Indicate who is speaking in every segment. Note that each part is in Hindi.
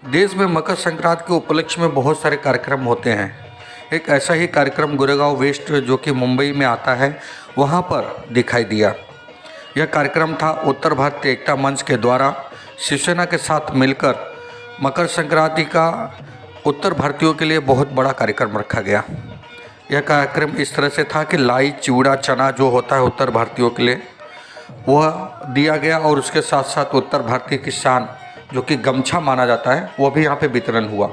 Speaker 1: देश में मकर संक्रांति के उपलक्ष्य में बहुत सारे कार्यक्रम होते हैं। एक ऐसा ही कार्यक्रम गोरेगांव वेस्ट जो कि मुंबई में आता है वहाँ पर दिखाई दिया। यह कार्यक्रम था उत्तर भारतीय एकता मंच के द्वारा शिवसेना के साथ मिलकर मकर संक्रांति का उत्तर भारतीयों के लिए बहुत बड़ा कार्यक्रम रखा गया। यह कार्यक्रम इस तरह से था कि लाई, चिवड़ा, चना जो होता है उत्तर भारतीयों के लिए वह दिया गया और उसके साथ साथ उत्तर भारतीय की शान जो कि गमछा माना जाता है वह भी यहाँ पे वितरण हुआ।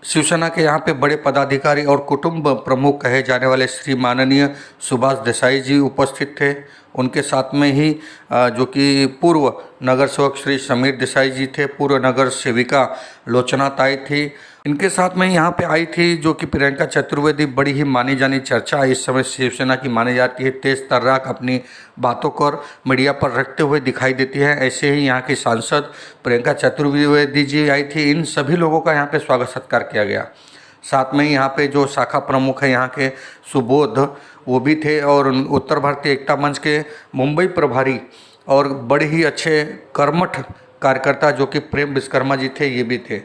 Speaker 1: शिवसेना के यहाँ पे बड़े पदाधिकारी और कुटुंब प्रमुख कहे जाने वाले श्री माननीय सुभाष देसाई जी उपस्थित थे। उनके साथ में ही जो कि पूर्व नगर सेवक श्री समीर देसाई जी थे, पूर्व नगर सेविका लोचना ताई थी। इनके साथ में यहाँ पे आई थी जो कि प्रियंका चतुर्वेदी, बड़ी ही मानी जानी चर्चा इस समय शिवसेना की मानी जाती है। तेज तर्राक अपनी बातों को मीडिया पर रखते हुए दिखाई देती है। ऐसे ही यहाँ की सांसद प्रियंका चतुर्वेदी जी आई थी। इन सभी लोगों का यहाँ पे स्वागत सत्कार किया गया। साथ में यहाँ पे जो शाखा प्रमुख है यहाँ के सुबोध वो भी थे और उत्तर भारतीय एकता मंच के मुंबई प्रभारी और बड़े ही अच्छे कर्मठ कार्यकर्ता जो कि प्रेम विश्वकर्मा जी थे ये भी थे।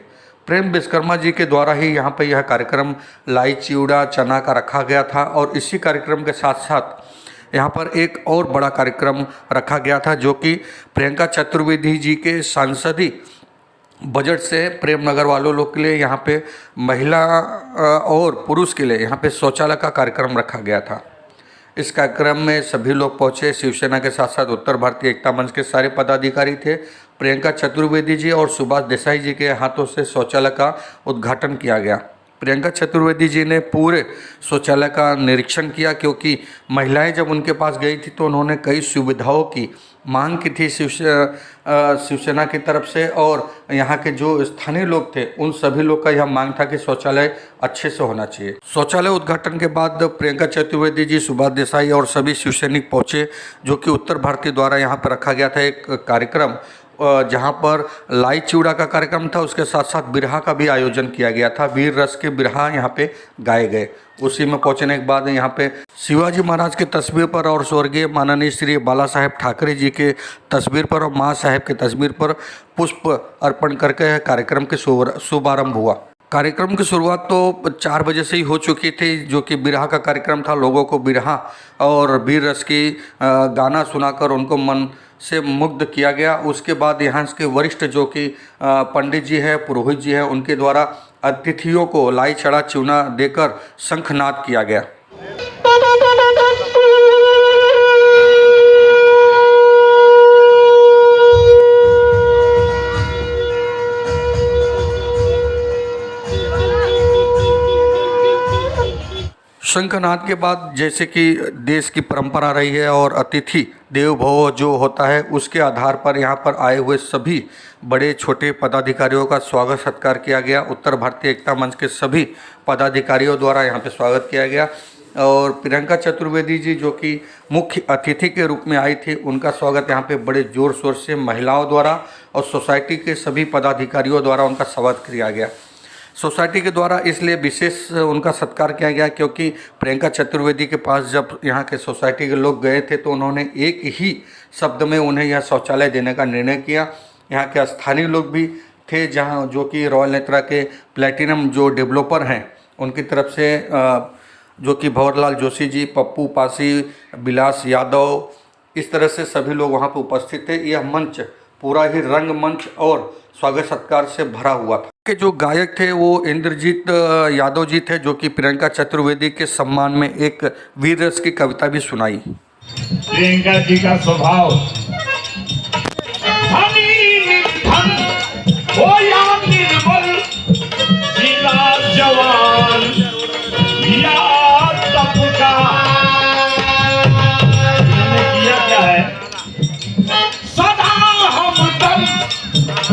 Speaker 1: प्रेम विश्वकर्मा जी के द्वारा ही यहाँ पर यह कार्यक्रम लाई, चिवड़ा, चना का रखा गया था और इसी कार्यक्रम के साथ साथ यहाँ पर एक और बड़ा कार्यक्रम रखा गया था जो कि प्रियंका चतुर्वेदी जी के सांसदी बजट से प्रेम नगर वालों लोग के लिए यहाँ पे महिला और पुरुष के लिए यहाँ पे शौचालय का कार्यक्रम रखा गया था। इस कार्यक्रम में सभी लोग पहुँचे। शिवसेना के साथ साथ उत्तर भारतीय एकता मंच के सारे पदाधिकारी थे। प्रियंका चतुर्वेदी जी और सुभाष देसाई जी के हाथों से शौचालय का उद्घाटन किया गया। प्रियंका चतुर्वेदी जी ने पूरे शौचालय का निरीक्षण किया क्योंकि महिलाएं जब उनके पास गई थी तो उन्होंने कई सुविधाओं की मांग की थी शिवसेना की तरफ से और यहाँ के जो स्थानीय लोग थे उन सभी लोग का यह मांग था कि शौचालय अच्छे से होना चाहिए। शौचालय उद्घाटन के बाद प्रियंका चतुर्वेदी जी, सुभाष देसाई और सभी शिवसैनिक पहुँचे जो कि उत्तर भारतीय द्वारा यहाँ पर रखा गया था एक कार्यक्रम जहाँ पर लाई चिवड़ा का कार्यक्रम था। उसके साथ साथ बिरहा का भी आयोजन किया गया था। वीर रस के बिरहा यहाँ पे गाए गए। उसी में पहुँचने के बाद यहाँ पे शिवाजी महाराज के तस्वीर पर और स्वर्गीय माननीय श्री बाला साहेब ठाकरे जी के तस्वीर पर और माँ साहेब के तस्वीर पर पुष्प अर्पण करके कार्यक्रम के शुभारंभ हुआ। कार्यक्रम की शुरुआत तो 4 बजे से ही हो चुकी थी जो कि बिरहा का कार्यक्रम था। लोगों को बिरहा और वीर रस की गाना सुनाकर उनको मन से मुग्ध किया गया। उसके बाद यहाँ के वरिष्ठ जो कि पंडित जी है, पुरोहित जी है, उनके द्वारा अतिथियों को लाई, चढ़ा, चिवड़ा देकर शंखनाद किया गया। शंखनाद के बाद जैसे कि देश की परंपरा रही है और अतिथि देवो भव जो होता है उसके आधार पर यहाँ पर आए हुए सभी बड़े छोटे पदाधिकारियों का स्वागत सत्कार किया गया। उत्तर भारतीय एकता मंच के सभी पदाधिकारियों द्वारा यहाँ पे स्वागत किया गया और प्रियंका चतुर्वेदी जी जो कि मुख्य अतिथि के रूप में आई थी उनका स्वागत यहाँ पे बड़े ज़ोर शोर से महिलाओं द्वारा और सोसाइटी के सभी पदाधिकारियों द्वारा उनका स्वागत किया गया। सोसाइटी के द्वारा इसलिए विशेष उनका सत्कार किया गया क्योंकि प्रियंका चतुर्वेदी के पास जब यहाँ के सोसाइटी के लोग गए थे तो उन्होंने एक ही शब्द में उन्हें यह शौचालय देने का निर्णय किया। यहाँ के स्थानीय लोग भी थे जहाँ जो कि रॉयल नेत्रा के प्लैटिनम जो डेवलपर हैं उनकी तरफ से जो कि भंवरलाल जोशी जी, पप्पू पासी, विलास यादव, इस तरह से सभी लोग वहाँ पर उपस्थित थे। यह मंच पूरा ही रंगमंच और स्वागत सत्कार से भरा हुआ था। के जो गायक थे वो इंद्रजीत यादव जी थे जो कि प्रियंका चतुर्वेदी के सम्मान में एक वीर रस की कविता भी सुनाई।
Speaker 2: प्रियंका जी का स्वभाव जवान या तपका किया क्या है सदा हम दम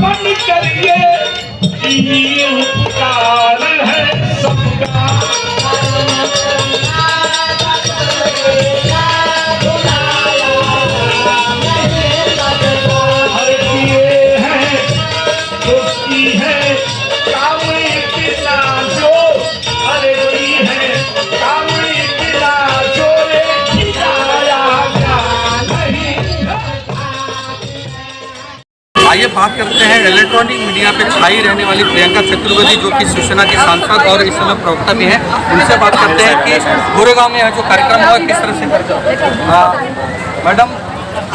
Speaker 2: बन करिए ये उपकार है सबका।
Speaker 1: बात करते हैं इलेक्ट्रॉनिक मीडिया पे छाई रहने वाली प्रियंका चतुर्वेदी, जो कि शिवसेना की सांसद और इस समय प्रवक्ता भी हैं। उनसे बात करते हैं कि गोरेगांव में जो कार्यक्रम हुआ किस तरह से करते। मैडम,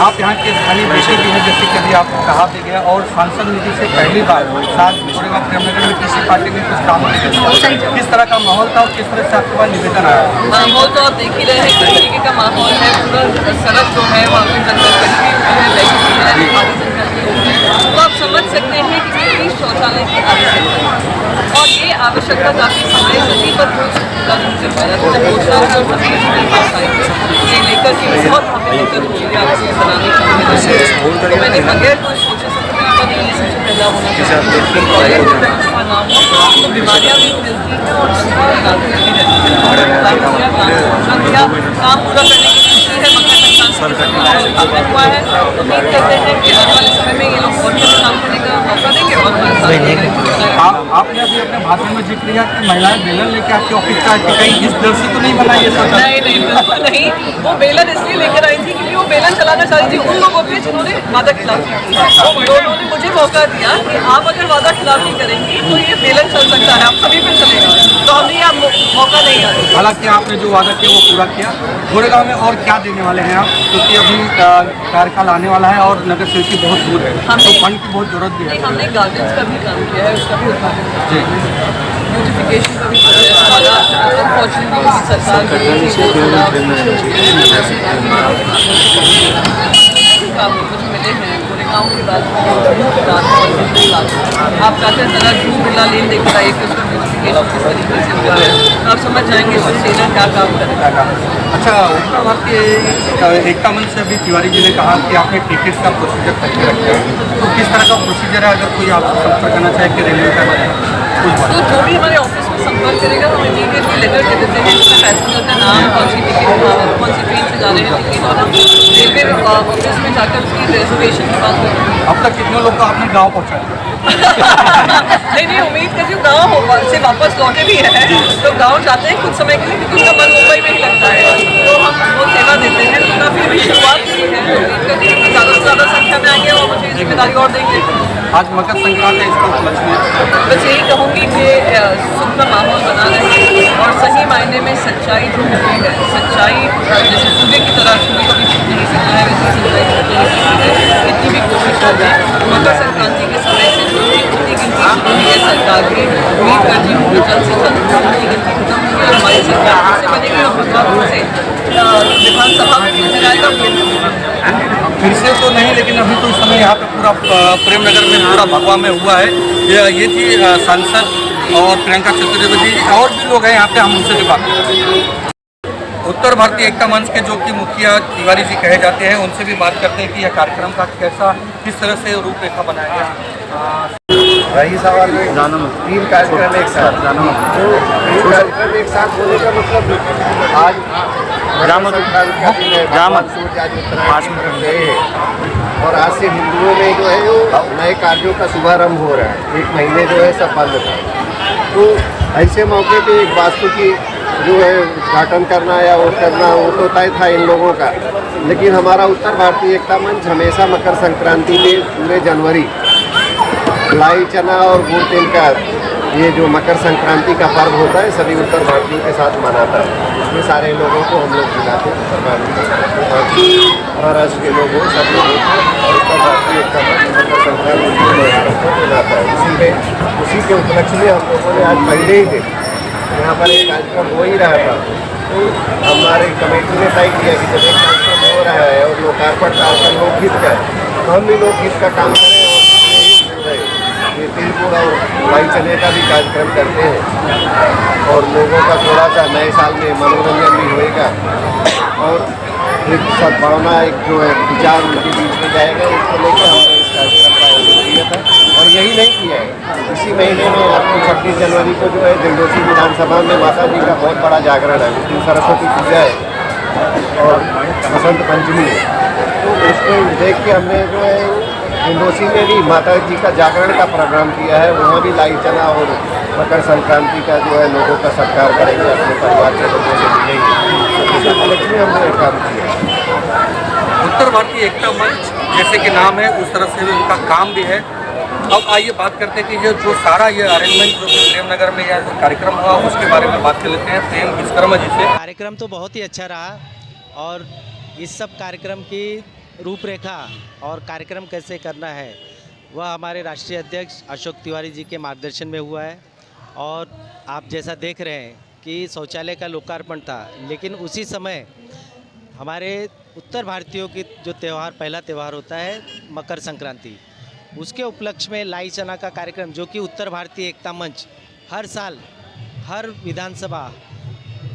Speaker 1: आप यहाँ के स्थानीय बेटे भी हैं, जैसे कि अभी आपको कहा भी गया, और सांसद निधि से पहली बार साथ गोरेगांव प्रेमनगर में किसी पार्टी में कुछ काम किया। किस तरह का माहौल था और किस तरह से आपके पास निवेदन आया?
Speaker 3: माहौल तो आप देख ही रहे हैं, किस तरीके का माहौल है। पूरा सड़क जो है वहाँ पर जंगल तो आप समझ सकते हैं कि कितनी शौचालय की आवश्यकता है। और ये आवश्यकता काफ़ी समय से थी, पर ये लेकर के बहुत हमें लेकर बनाने की मैंने बगैर कोई सोचे समझे ये सबसे पहला होना चाहिए। तो बीमारियाँ भी मिलती हैं और काम पूरा करने की खुशी है। मकर संक्रांति हुआ है, उम्मीद करते हैं कि आने वाले समय में ये लोग और भी काम करने का मौका देंगे। और
Speaker 1: आपने अभी अपने भाषण में जिक्र किया कि महिलाएं बेलन लेके आपके ऑफिस का कहीं इस दर से तो नहीं बना ये सब?
Speaker 3: नहीं बिल्कुल नहीं। वो बेलन इसलिए लेकर आई थी क्योंकि वो बेलन चलाना चाह रही थी उन लोगों पे जिन्होंने वादा खिलाफी की है। तो उन्होंने मुझे मौका दिया कि आप अगर वादा खिलाफी करेंगी तो ये बेलन चल सकता है, आप सभी पे चलेगा। तो हमने यह मौका नहीं दिया।
Speaker 1: हालांकि आपने जो वादा किया वो पूरा किया। गोरेगांव में और क्या देने वाले हैं आप, क्योंकि अभी कार्यकाल आने वाला है और नगर सेवकी बहुत दूर है, तो फंड की बहुत जरूरत भी है।
Speaker 3: हमने गार्डन्स का भी काम किया है, उसका भी उद्घाटन
Speaker 1: जी,
Speaker 3: ब्यूटिफिकेशन का भी प्रोजेक्ट वाला अनफॉर्चुनेटली सरकार काम कुछ मिले हैं। गोरेगांव के बाद आप चाहते हैं जरा झूम बिरला लेन देखकर आइए कि उसका ब्यूटिफिकेशन किस तरीके से हुआ है, तो आप समझ जाएंगे शिवसेना क्या काम करेगा।
Speaker 1: अच्छा, उत्तर भारतीय एकता मंच से अभी तिवारी जी ने कहा कि आपने टिकट का प्रोसीजर करके रखा है, तो किस तरह का प्रोसीजर है? अगर कोई आपसे संपर्क करना चाहे कि रेलवे का
Speaker 3: तो जो भी हमारे ऑफिस में संपर्क करेगा हम इमीडिएटली लेटर दे देते हैं, जिसमें पैसेंजर का नाम, कौन सी टिकट, कौन सी ट्रेन से जा रहे हैं टिकट, और हम रेलवे ऑफिस में जाकर उसकी रिजर्वेशन की बात करते हैं।
Speaker 1: अब तक कितने लोग को आपने गाँव पहुँचाया?
Speaker 3: नहीं उम्मीद करती हूँ गाँव से वापस लौटे भी हैं, तो गाँव जाते हैं कुछ समय के लिए क्योंकि उनका मन मुंबई में ही लगता है, तो हम वो सेवा देते हैं। तो काफ़ी अभी शुरुआत की है, उम्मीद करती हूँ कि ज़्यादा से ज़्यादा संख्या में आएंगे और मुझे जिम्मेदारी और देंगे।
Speaker 1: आज मकर संक्रांति है, इसको उपलक्ष्य में
Speaker 3: बस यही कहूँगी कि सुख का माहौल बना रहे और सही मायने में सच्चाई जो होती है, सच्चाई जैसे सूर्य की तरह सूर्य कभी छुप नहीं सकता है, वैसे सच्चाई छुप नहीं सकती है। कितनी भी कोशिश हो जाए, मकर संक्रांति के समय से जो भी गिनती शुरू हुई है सरकार की, उम्मीद करती हूँ कि जल्द से जल्द गिनती खत्म होगी और हमारी सरकार फिर से बनेगी और भगवान से विधानसभा में भी नजर आएगा।
Speaker 1: फिर से तो नहीं, लेकिन अभी तो इस समय यहाँ पे पूरा प्रेमनगर में पूरा भगवा में हुआ है। ये थी सांसद और प्रियंका चतुर्वेदी, और भी लोग हैं यहाँ पे, हम उनसे भी बात करेंगे। उत्तर भारतीय एकता मंच के जो कि मुखिया तिवारी जी कहे जाते हैं, उनसे भी बात करते हैं कि यह कार्यक्रम का किस तरह से रूपरेखा बनाया गया।
Speaker 4: रही सवाल में तीन कार्यक्रम एक साथ, तो तीन कार्यक्रम एक साथ होने का मतलब आज सूर्य आज उत्तरायण गए हैं और आज से हिंदुओं में जो है वो नए कार्यों का शुभारंभ हो रहा है। एक महीने जो है सब बंद था, तो ऐसे मौके पे एक वास्तु की जो है उद्घाटन करना या वो करना वो तो तय था इन लोगों का। लेकिन हमारा उत्तर भारतीय एकता मंच हमेशा मकर संक्रांति में पूरे जनवरी लाई चना और गुड़ तिल का ये जो मकर संक्रांति का पर्व होता है सभी उत्तर भारतीयों के साथ मनाता है। इसमें सारे लोगों को हम लोग बुलाते हैं, महाराष्ट्र के लोग हो सब लोग और उत्तर भारतीय एकता मंच मकर संक्रांति के त्यौहारों को मनाता है। उसी के उपलक्ष्य में हम लोगों ने आज पहले ही दिन यहाँ पर एक कार्यक्रम हो ही रहा था, तो हमारे कमेटी ने तय किया कि जब एक कार्यक्रम हो रहा है और लोकार्पण कार्यक्रम लोकगीत का है तो हम भी लोकगीत का काम करें और ये तिलगुड़ और लाई चने का भी कार्यक्रम करते हैं और लोगों का थोड़ा सा नए साल में मनोरंजन भी होएगा और एक सद्भावना एक जो है विचार उनके बीच में जाएगा। इसको लेकर हमने इस कार्यक्रम का आयोजन किया था और यही नहीं किया है। इसी महीने में आपको 26 जनवरी को जो है दिंडोसी विधानसभा में माता जी का बहुत बड़ा जागरण है, उस दिन सरस्वती पूजा है और बसंत पंचमी है, तो उसको देख के हमने जो है दिंडोसी में भी माता जी का जागरण का प्रोग्राम किया है। वहाँ भी लाई चना और मकर संक्रांति का जो है लोगों का सत्कार करेंगे, अपने परिवार के लोगों से मिलेंगे। उपलक्ष्य में हमने काम किया।
Speaker 1: उत्तर भारतीय एकता मंच जैसे कि नाम है उस तरह से भी उनका काम भी है। अब आइए बात करते हैं कि जो सारा ये अरेंजमेंट जो कि प्रेमनगर में यह जो कार्यक्रम हुआ उसके बारे में बात कर लेते हैं प्रेम विश्वकर्मा जी से।
Speaker 5: कार्यक्रम तो बहुत ही अच्छा रहा और इस सब कार्यक्रम की रूपरेखा और कार्यक्रम कैसे करना है वह हमारे राष्ट्रीय अध्यक्ष अशोक तिवारी जी के मार्गदर्शन में हुआ है। और आप जैसा देख रहे हैं कि शौचालय का लोकार्पण था, लेकिन उसी समय हमारे उत्तर भारतीयों की जो त्यौहार पहला त्यौहार होता है मकर संक्रांति, उसके उपलक्ष्य में लाई चना का कार्यक्रम जो कि उत्तर भारतीय एकता मंच हर साल हर विधानसभा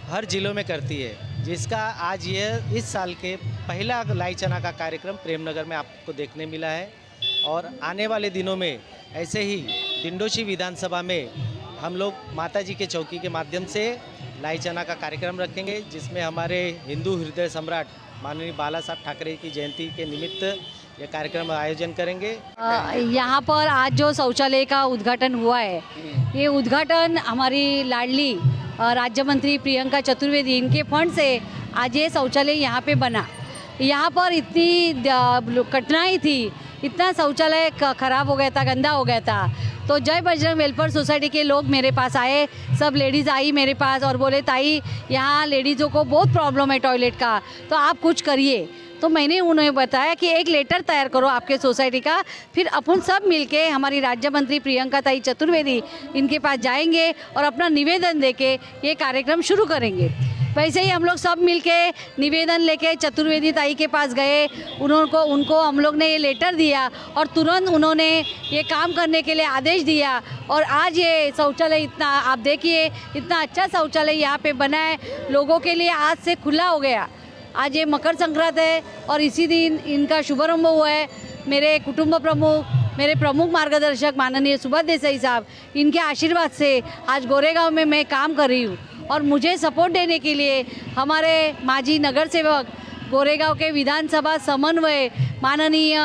Speaker 5: हर जिलों में करती है, जिसका आज यह इस साल के पहला लाई चना का कार्यक्रम प्रेमनगर में आपको देखने मिला है। और आने वाले दिनों में ऐसे ही डिंडोशी विधानसभा में हम लोग माता जी के चौकी के माध्यम से लाई चना का कार्यक्रम रखेंगे, जिसमें हमारे हिंदू हृदय सम्राट माननीय बाला साहब ठाकरे की जयंती के निमित्त ये कार्यक्रम आयोजन करेंगे।
Speaker 6: यहाँ पर आज जो शौचालय का उद्घाटन हुआ है, ये उद्घाटन हमारी लाडली राज्य मंत्री प्रियंका चतुर्वेदी इनके फंड से आज ये शौचालय यहाँ पे बना। यहाँ पर इतनी कठिनाई थी, इतना शौचालय खराब हो गया था, गंदा हो गया था। तो जय बजरंग वेलफेयर सोसाइटी के लोग मेरे पास आए, सब लेडीज़ आई मेरे पास और बोले ताई यहाँ लेडीज़ों को बहुत प्रॉब्लम है टॉयलेट का, तो आप कुछ करिए। तो मैंने उन्हें बताया कि एक लेटर तैयार करो आपके सोसाइटी का, फिर अपन सब मिलके हमारी राज्य मंत्री प्रियंका ताई चतुर्वेदी इनके पास जाएंगे और अपना निवेदन देके ये कार्यक्रम शुरू करेंगे। वैसे ही हम लोग सब मिलके निवेदन लेके चतुर्वेदी ताई के पास गए, उनको हम लोग ने ये लेटर दिया और तुरंत उन्होंने ये काम करने के लिए आदेश दिया। और आज ये शौचालय इतना आप देखिए, इतना अच्छा शौचालय यहाँ पे बना है लोगों के लिए, आज से खुला हो गया। आज ये मकर संक्रांति है और इसी दिन इनका शुभारंभ हुआ है। मेरे कुटुंब प्रमुख, मेरे प्रमुख मार्गदर्शक माननीय सुभाष देसाई साहब, इनके आशीर्वाद से आज गोरेगांव में मैं काम कर रही हूँ। और मुझे सपोर्ट देने के लिए हमारे माजी नगर सेवक, गोरेगांव के विधानसभा समन्वय माननीय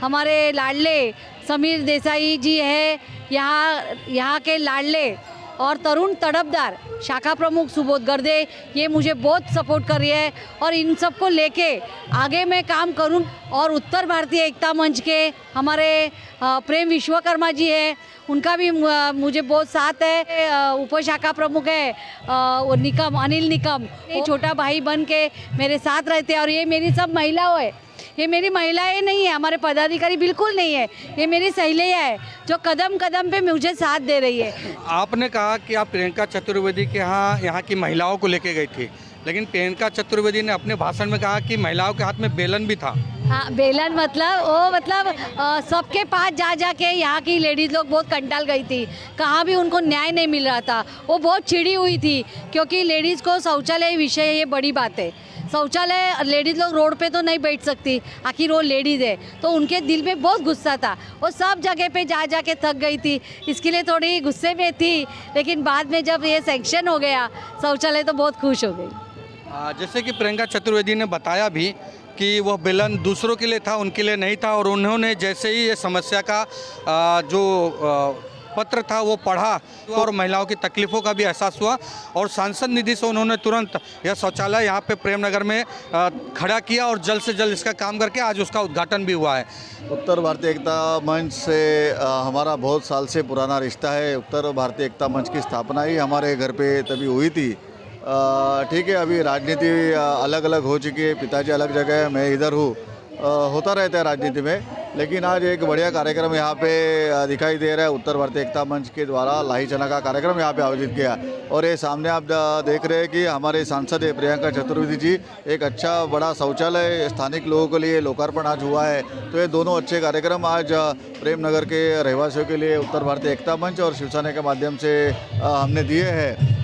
Speaker 6: हमारे लाडले समीर देसाई जी है, यहाँ के लाडले और तरुण तड़पदार शाखा प्रमुख सुबोध गर्दे, ये मुझे बहुत सपोर्ट कर रही है। और इन सबको लेके आगे मैं काम करूं। और उत्तर भारतीय एकता मंच के हमारे प्रेम विश्वकर्मा जी है, उनका भी मुझे बहुत साथ है। उपशाखा प्रमुख है वो निकम, अनिल निकम, ये छोटा भाई बन के मेरे साथ रहते हैं। और ये मेरी सब महिलाओं है, ये मेरी महिलाएं नहीं है, हमारे पदाधिकारी बिल्कुल नहीं है, ये मेरी सहेलियाँ है जो कदम कदम पे मुझे साथ दे रही है।
Speaker 1: आपने कहा कि आप प्रियंका चतुर्वेदी के यहाँ की महिलाओं को लेके गई थी, लेकिन प्रियंका चतुर्वेदी ने अपने भाषण में कहा कि महिलाओं के हाथ में बेलन भी था।
Speaker 6: हाँ, बेलन मतलब सबके पास जा के यहाँ की लेडीज़ लोग बहुत कंटाल गई थी, कहाँ भी उनको न्याय नहीं मिल रहा था। वो बहुत चिड़ी हुई थी क्योंकि लेडीज़ को शौचालय विषय ये बड़ी बात है। शौचालय लेडीज़ लोग रोड पे तो नहीं बैठ सकती, आखिर वो लेडीज़ है, तो उनके दिल में बहुत गुस्सा था। वो सब जगह पे जा के थक गई थी, इसके लिए थोड़ी गुस्से में थी। लेकिन बाद में जब ये सैंक्शन हो गया शौचालय तो बहुत खुश हो गई।
Speaker 1: जैसे कि प्रियंका चतुर्वेदी ने बताया भी कि वह बेलन दूसरों के लिए था, उनके लिए नहीं था। और उन्होंने जैसे ही ये समस्या का जो पत्र था वो पढ़ा और महिलाओं की तकलीफ़ों का भी एहसास हुआ और सांसद निधि से उन्होंने तुरंत यह शौचालय यहाँ पे प्रेमनगर में खड़ा किया और जल्द से जल्द इसका काम करके आज उसका उद्घाटन भी हुआ है।
Speaker 4: उत्तर भारतीय एकता मंच से हमारा बहुत साल से पुराना रिश्ता है। उत्तर भारतीय एकता मंच की स्थापना ही हमारे घर पे तभी हुई थी। ठीक है, अभी राजनीति अलग अलग हो चुकी है, पिताजी अलग जगह है, मैं इधर हूँ, होता रहता है राजनीति में। लेकिन आज एक बढ़िया कार्यक्रम यहाँ पे दिखाई दे रहा है। उत्तर भारतीय एकता मंच के द्वारा लाही चना का कार्यक्रम यहाँ पे आयोजित किया और ये सामने आप देख रहे हैं कि हमारे सांसद है प्रियंका चतुर्वेदी जी, एक अच्छा बड़ा शौचालय स्थानिक लोगों के लिए लोकार्पण आज हुआ है। तो ये दोनों अच्छे कार्यक्रम आज प्रेमनगर के रहवासियों के लिए उत्तर भारतीय एकता मंच और शिवसेना के माध्यम से हमने दिए हैं।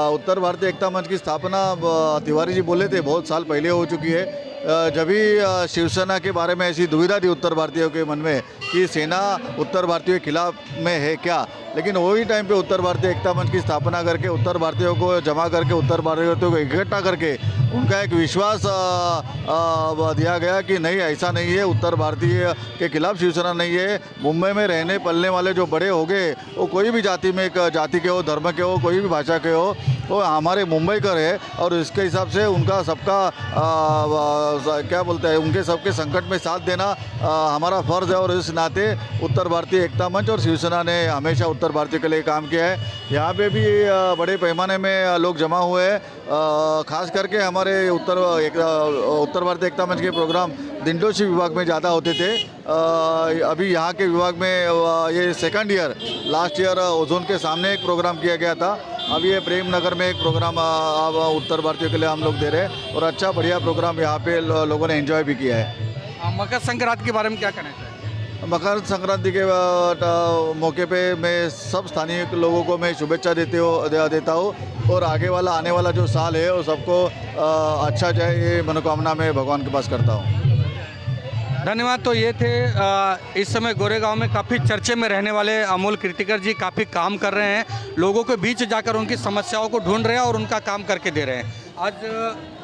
Speaker 4: उत्तर भारतीय एकता मंच की स्थापना तिवारी जी बोले थे बहुत साल पहले हो चुकी है। जब भी शिवसेना के बारे में ऐसी दुविधा थी उत्तर भारतीयों के मन में कि सेना उत्तर भारतीयों के खिलाफ में है क्या,
Speaker 7: लेकिन वही टाइम पे उत्तर भारतीय एकता मंच की स्थापना करके उत्तर भारतीयों को जमा करके उत्तर भारतीयों को इकट्ठा करके उनका एक विश्वास दिया गया कि नहीं, ऐसा नहीं है, उत्तर भारतीय के खिलाफ शिवसेना नहीं है। मुंबई में रहने पलने वाले जो बड़े हो गए वो कोई भी जाति में, जाति के हो, धर्म के हो, कोई भी भाषा के हो, वो हमारे मुंबई का है और इसके हिसाब से उनका सबका क्या बोलते हैं, उनके सबके संकट में साथ देना हमारा फ़र्ज़ है। और इस नाते उत्तर भारतीय एकता मंच और शिवसेना ने हमेशा उत्तर भारतीय के लिए काम किया है। यहाँ पे भी बड़े पैमाने में लोग जमा हुए हैं। खास करके हमारे उत्तर भारतीय एकता मंच के प्रोग्राम दिंडोशी विभाग में ज़्यादा होते थे। अभी यहाँ के विभाग में ये second year, last year ozone के सामने एक प्रोग्राम किया गया था। अभी ये प्रेम नगर में एक प्रोग्राम उत्तर भारतीयों के लिए हम लोग दे रहे हैं और अच्छा बढ़िया प्रोग्राम यहाँ पे लोगों ने एंजॉय भी किया है।
Speaker 1: मकर संक्रांति के बारे में क्या कहना चाहिए?
Speaker 7: मकर संक्रांति के मौके पे मैं सब स्थानीय लोगों को मैं शुभेच्छा देता हूँ और आगे वाला आने वाला जो साल है वो सबको अच्छा जाए, ये मनोकामना मैं भगवान के पास करता हूँ।
Speaker 1: धन्यवाद। तो ये थे इस समय गोरेगांव में काफ़ी चर्चे में रहने वाले अमोल कीर्तिकर जी। काफ़ी काम कर रहे हैं, लोगों के बीच जाकर उनकी समस्याओं को ढूंढ रहे हैं और उनका काम करके दे रहे हैं। आज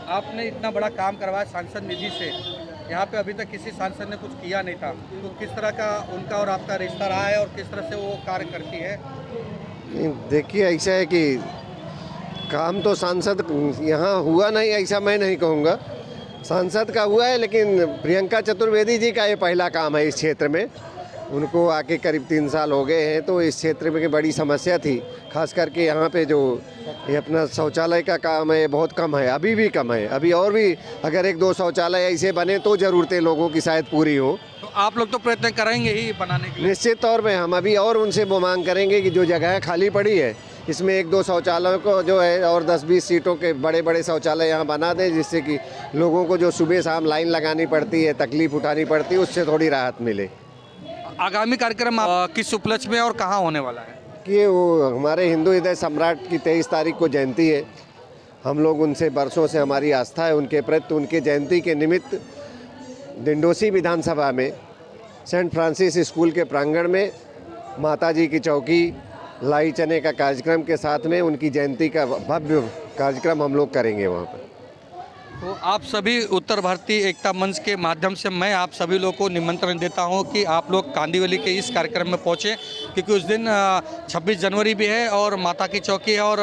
Speaker 1: आपने इतना बड़ा काम करवाया सांसद निधि से, यहाँ पे अभी तक किसी सांसद ने कुछ किया नहीं था, तो किस तरह का उनका और आपका रिश्ता रहा है और किस तरह से वो कार्य करती है?
Speaker 4: देखिए, ऐसा है कि काम तो सांसद यहाँ हुआ नहीं, ऐसा मैं नहीं कहूँगा। सांसद का हुआ है, लेकिन प्रियंका चतुर्वेदी जी का ये पहला काम है इस क्षेत्र में। उनको आके करीब 3 साल हो गए हैं, तो इस क्षेत्र में बड़ी समस्या थी। खास करके यहाँ पे जो ये अपना शौचालय का काम है बहुत कम है, अभी भी कम है। अभी और भी अगर 1-2 शौचालय ऐसे बने तो ज़रूरतें लोगों की शायद पूरी हो।
Speaker 1: तो आप लोग तो प्रयत्न करेंगे ही बनाने के लिए?
Speaker 4: निश्चित तौर पे हम अभी और उनसे वो मांग करेंगे कि जो जगह खाली पड़ी है इसमें 1-2 शौचालयों को जो है और 10-20 सीटों के बड़े बड़े शौचालय यहाँ बना दें, जिससे कि लोगों को जो सुबह शाम लाइन लगानी पड़ती है, तकलीफ उठानी पड़ती है, उससे थोड़ी राहत मिले।
Speaker 1: आगामी कार्यक्रम किस उपलक्ष्य में और कहाँ होने वाला है?
Speaker 4: कि वो हमारे हिंदू हृदय सम्राट की 23 तारीख को जयंती है। हम लोग उनसे बरसों से हमारी आस्था है उनके प्रति। उनके जयंती के निमित्त दिंडोशी विधानसभा में सेंट फ्रांसिस स्कूल के प्रांगण में माताजी की चौकी, लाई चने का कार्यक्रम के साथ में उनकी जयंती का भव्य कार्यक्रम हम लोग करेंगे वहाँ पर।
Speaker 1: तो आप सभी उत्तर भारतीय एकता मंच के माध्यम से मैं आप सभी लोगों को निमंत्रण देता हूं कि आप लोग कांदिवली के इस कार्यक्रम में पहुंचें, क्योंकि उस दिन 26 जनवरी भी है और माता की चौकी है और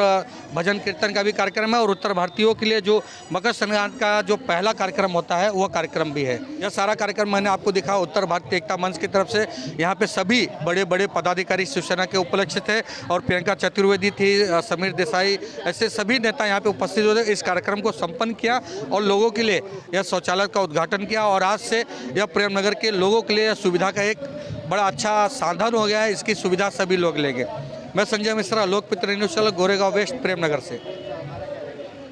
Speaker 1: भजन कीर्तन का भी कार्यक्रम है और उत्तर भारतीयों के लिए जो मकर संक्रांति का जो पहला कार्यक्रम होता है वह कार्यक्रम भी है। यह सारा कार्यक्रम मैंने आपको दिखा उत्तर भारतीय एकता मंच की तरफ से। यहाँ पे सभी बड़े बड़े पदाधिकारी शिवसेना के उपलक्ष्य थे और प्रियंका चतुर्वेदी थी, समीर देसाई, ऐसे सभी नेता यहाँ पे उपस्थित हुए। इस कार्यक्रम को संपन्न किया और लोगों के लिए यह शौचालय का उद्घाटन किया और आज से यह प्रेम नगर के लोगों के लिए यह सुविधा का एक बड़ा अच्छा साधन हो गया है। इसकी सुविधा सभी लोग लेंगे। मैं संजय मिश्रा, लोकमित्र news channel, Goregaon waste, Prem Nagar से।